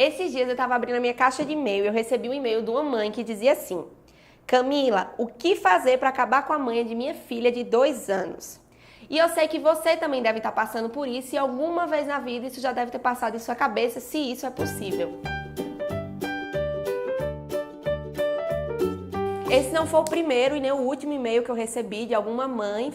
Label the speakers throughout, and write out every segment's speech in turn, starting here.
Speaker 1: Esses dias eu tava abrindo a minha caixa de e-mail e eu recebi um e-mail de uma mãe que dizia assim: Camila, o que fazer para acabar com a manha de minha filha de 2 anos? E eu sei que você também deve estar passando por isso e alguma vez na vida isso já deve ter passado em sua cabeça, se isso é possível. Esse não foi o primeiro e nem o último e-mail que eu recebi de alguma mãe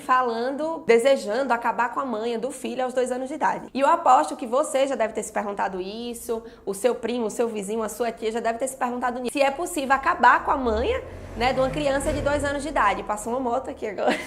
Speaker 1: desejando acabar com a manha do filho aos 2 anos de idade. E eu aposto que você já deve ter se perguntado isso, o seu primo, o seu vizinho, a sua tia já deve ter se perguntado nisso. Se é possível acabar com a manha, né, de uma criança de 2 anos de idade. Passou uma moto aqui agora.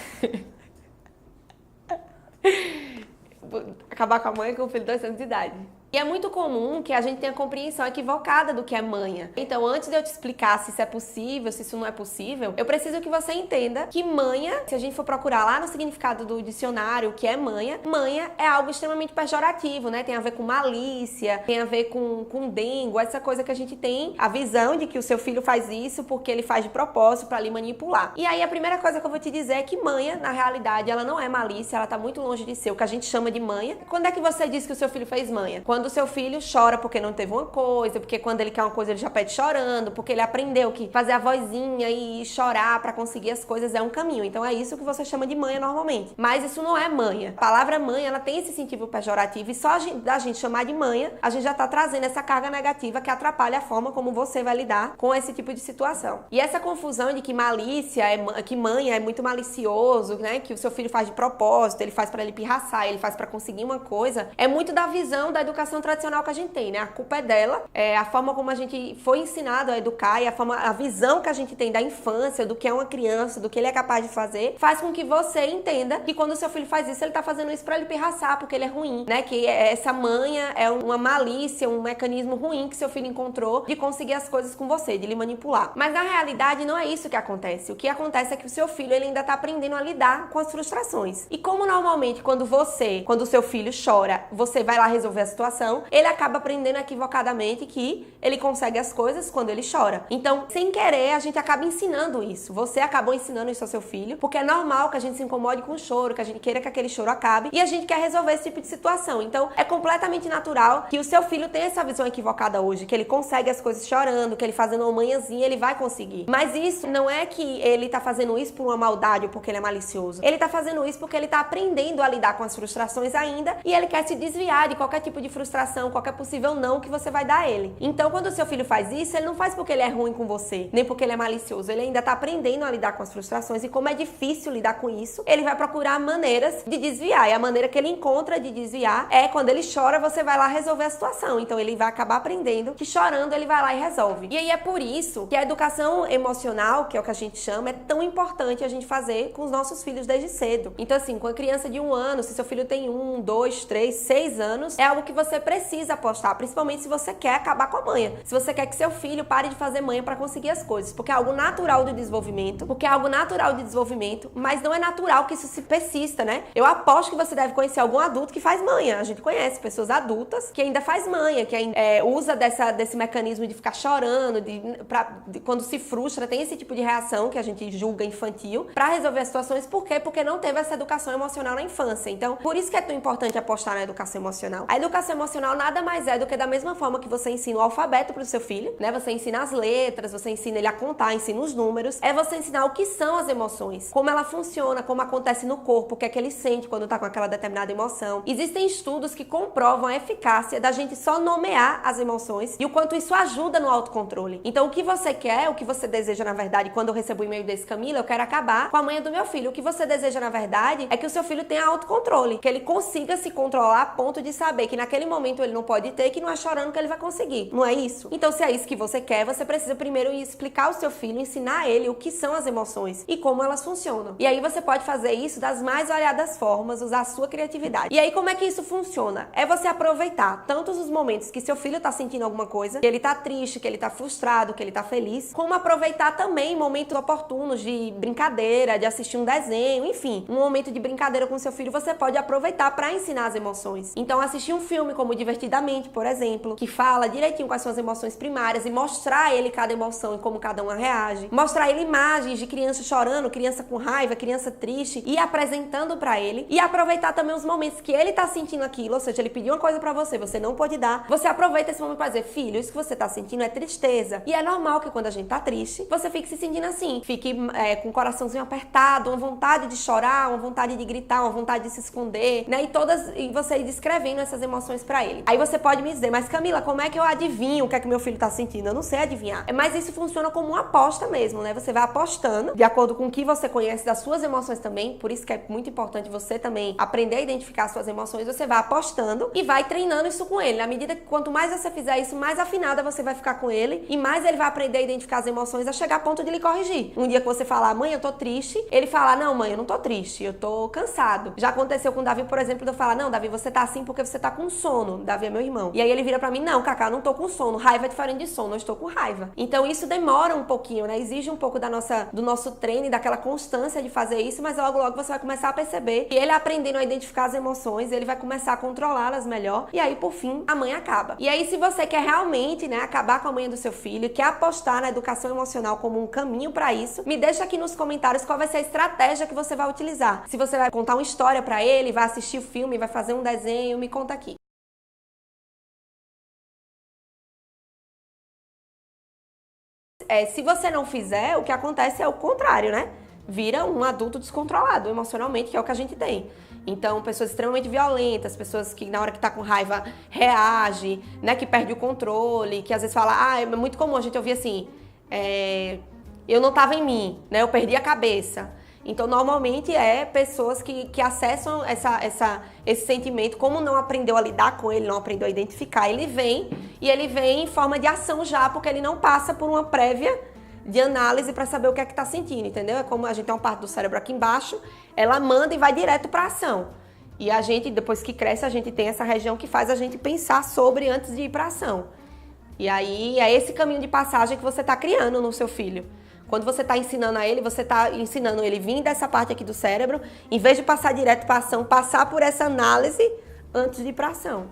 Speaker 1: Acabar com a manha com o filho de 2 anos de idade. E é muito comum que a gente tenha compreensão equivocada do que é manha. Então, antes de eu te explicar se isso é possível, se isso não é possível, eu preciso que você entenda que manha, se a gente for procurar lá no significado do dicionário o que é manha, manha é algo extremamente pejorativo, né? Tem a ver com malícia, tem a ver com dengo, essa coisa que a gente tem a visão de que o seu filho faz isso porque ele faz de propósito pra lhe manipular. E aí a primeira coisa que eu vou te dizer é que manha, na realidade, ela não é malícia, ela tá muito longe de ser o que a gente chama de manha. Quando é que você diz que o seu filho fez manha? Quando o seu filho chora porque não teve uma coisa, porque quando ele quer uma coisa ele já pede chorando, porque ele aprendeu que fazer a vozinha e chorar pra conseguir as coisas é um caminho. Então é isso que você chama de manha normalmente. Mas isso não é manha. A palavra manha, ela tem esse sentido pejorativo e só da gente chamar de manha, a gente já tá trazendo essa carga negativa que atrapalha a forma como você vai lidar com esse tipo de situação. E essa confusão de que malícia, que manha é muito malicioso, né? Que o seu filho faz de propósito, ele faz pra ele pirraçar, ele faz pra conseguir uma coisa, é muito da visão da educação tradicional que a gente tem, né? A culpa é dela, a forma como a gente foi ensinado a educar e a visão que a gente tem da infância, do que é uma criança, do que ele é capaz de fazer, faz com que você entenda que quando o seu filho faz isso, ele tá fazendo isso pra ele pirraçar, porque ele é ruim, né? Que essa manha é uma malícia, um mecanismo ruim que seu filho encontrou de conseguir as coisas com você, de lhe manipular. Mas na realidade não é isso que acontece. O que acontece é que o seu filho, ele ainda tá aprendendo a lidar com as frustrações. E como normalmente quando o seu filho chora, você vai lá resolver a situação, ele acaba aprendendo equivocadamente que ele consegue as coisas quando ele chora. Então, sem querer, a gente acaba ensinando isso. Você acabou ensinando isso ao seu filho, porque é normal que a gente se incomode com o choro, que a gente queira que aquele choro acabe, e a gente quer resolver esse tipo de situação. Então, é completamente natural que o seu filho tenha essa visão equivocada hoje, que ele consegue as coisas chorando, que ele fazendo uma manhãzinha, ele vai conseguir. Mas isso não é que ele tá fazendo isso por uma maldade ou porque ele é malicioso. Ele tá fazendo isso porque ele tá aprendendo a lidar com as frustrações ainda, e ele quer se desviar de qualquer tipo de frustração, qualquer possível não que você vai dar a ele. Então, quando o seu filho faz isso, ele não faz porque ele é ruim com você, nem porque ele é malicioso. Ele ainda tá aprendendo a lidar com as frustrações e como é difícil lidar com isso, ele vai procurar maneiras de desviar. E a maneira que ele encontra de desviar é quando ele chora, você vai lá resolver a situação. Então, ele vai acabar aprendendo que chorando ele vai lá e resolve. E aí é por isso que a educação emocional, que é o que a gente chama, é tão importante a gente fazer com os nossos filhos desde cedo. Então, assim, com a criança de 1 ano, se seu filho tem 1, 2, 3, 6 anos, é algo que você precisa apostar, principalmente se você quer acabar com a manha. Se você quer que seu filho pare de fazer manha para conseguir as coisas, porque é algo natural do desenvolvimento, mas não é natural que isso se persista, né? Eu aposto que você deve conhecer algum adulto que faz manha. A gente conhece pessoas adultas que ainda faz manha, que ainda, usa desse mecanismo de ficar chorando, quando se frustra, tem esse tipo de reação que a gente julga infantil para resolver as situações. Por quê? Porque não teve essa educação emocional na infância. Então, por isso que é tão importante apostar na educação emocional. A educação emocional nada mais é do que da mesma forma que você ensina o alfabeto pro seu filho, né? Você ensina as letras, você ensina ele a contar, ensina os números. É você ensinar o que são as emoções, como ela funciona, como acontece no corpo, o que é que ele sente quando tá com aquela determinada emoção. Existem estudos que comprovam a eficácia da gente só nomear as emoções e o quanto isso ajuda no autocontrole. Então, o que você quer, o que você deseja, na verdade, quando eu recebo um e-mail desse, Camila, eu quero acabar com a manha do meu filho. O que você deseja, na verdade, é que o seu filho tenha autocontrole, que ele consiga se controlar a ponto de saber que naquele momento ele não pode ter, que não é chorando que ele vai conseguir. Não é isso? Então, se é isso que você quer, você precisa primeiro explicar ao seu filho, ensinar ele o que são as emoções e como elas funcionam. E aí você pode fazer isso das mais variadas formas, usar a sua criatividade. E aí, como é que isso funciona? É você aproveitar tantos os momentos que seu filho tá sentindo alguma coisa, que ele tá triste, que ele tá frustrado, que ele tá feliz, como aproveitar também momentos oportunos de brincadeira, de assistir um desenho, enfim, um momento de brincadeira com seu filho, você pode aproveitar para ensinar as emoções. Então, assistir um filme como Divertidamente, por exemplo, que fala direitinho quais são as emoções primárias e mostrar a ele cada emoção e como cada uma reage. Mostrar a ele imagens de criança chorando, criança com raiva, criança triste e apresentando pra ele. E aproveitar também os momentos que ele tá sentindo aquilo, ou seja, ele pediu uma coisa pra você não pode dar. Você aproveita esse momento pra dizer, filho, isso que você tá sentindo é tristeza. E é normal que quando a gente tá triste, você fique se sentindo assim. Fique com o coraçãozinho apertado, uma vontade de chorar, uma vontade de gritar, uma vontade de se esconder, né? E você ir descrevendo essas emoções pra ele. Aí você pode me dizer, mas Camila, como é que eu adivinho o que é que meu filho tá sentindo? Eu não sei adivinhar. Mas isso funciona como uma aposta mesmo, né? Você vai apostando, de acordo com o que você conhece das suas emoções também, por isso que é muito importante você também aprender a identificar as suas emoções, você vai apostando e vai treinando isso com ele. Na medida que quanto mais você fizer isso, mais afinada você vai ficar com ele e mais ele vai aprender a identificar as emoções a chegar a ponto de lhe corrigir. Um dia que você falar, mãe, eu tô triste, ele falar, não, mãe, eu não tô triste, eu tô cansado. Já aconteceu com o Davi, por exemplo, de eu falar, não, Davi, você tá assim porque você tá com sono. Davi é meu irmão. E aí ele vira pra mim, não, Cacá, eu não tô com sono. Raiva é diferente de sono, eu estou com raiva. Então isso demora um pouquinho, né? Exige um pouco do nosso treino e daquela constância de fazer isso, mas logo você vai começar a perceber que ele aprendendo a identificar as emoções, ele vai começar a controlá-las melhor e aí, por fim, a mãe acaba. E aí, se você quer realmente, né, acabar com a mãe do seu filho, quer apostar na educação emocional como um caminho pra isso, me deixa aqui nos comentários qual vai ser a estratégia que você vai utilizar. Se você vai contar uma história pra ele, vai assistir o filme, vai fazer um desenho, me conta aqui. Se você não fizer, o que acontece é o contrário, né? Vira um adulto descontrolado emocionalmente, que é o que a gente tem. Então, pessoas extremamente violentas, pessoas que na hora que tá com raiva reage, né? Que perde o controle, que às vezes fala, é muito comum a gente ouvir assim, eu não tava em mim, né? Eu perdi a cabeça. Então, normalmente pessoas que acessam esse sentimento, como não aprendeu a lidar com ele, não aprendeu a identificar, ele vem em forma de ação já, porque ele não passa por uma prévia de análise para saber o que é que tá sentindo, entendeu? É como a gente tem uma parte do cérebro aqui embaixo, ela manda e vai direto para ação. E a gente, depois que cresce, a gente tem essa região que faz a gente pensar sobre antes de ir para ação. E aí é esse caminho de passagem que você tá criando no seu filho. Quando você está ensinando a ele, você está ensinando ele vir dessa parte aqui do cérebro, em vez de passar direto para ação, passar por essa análise antes de ir para ação.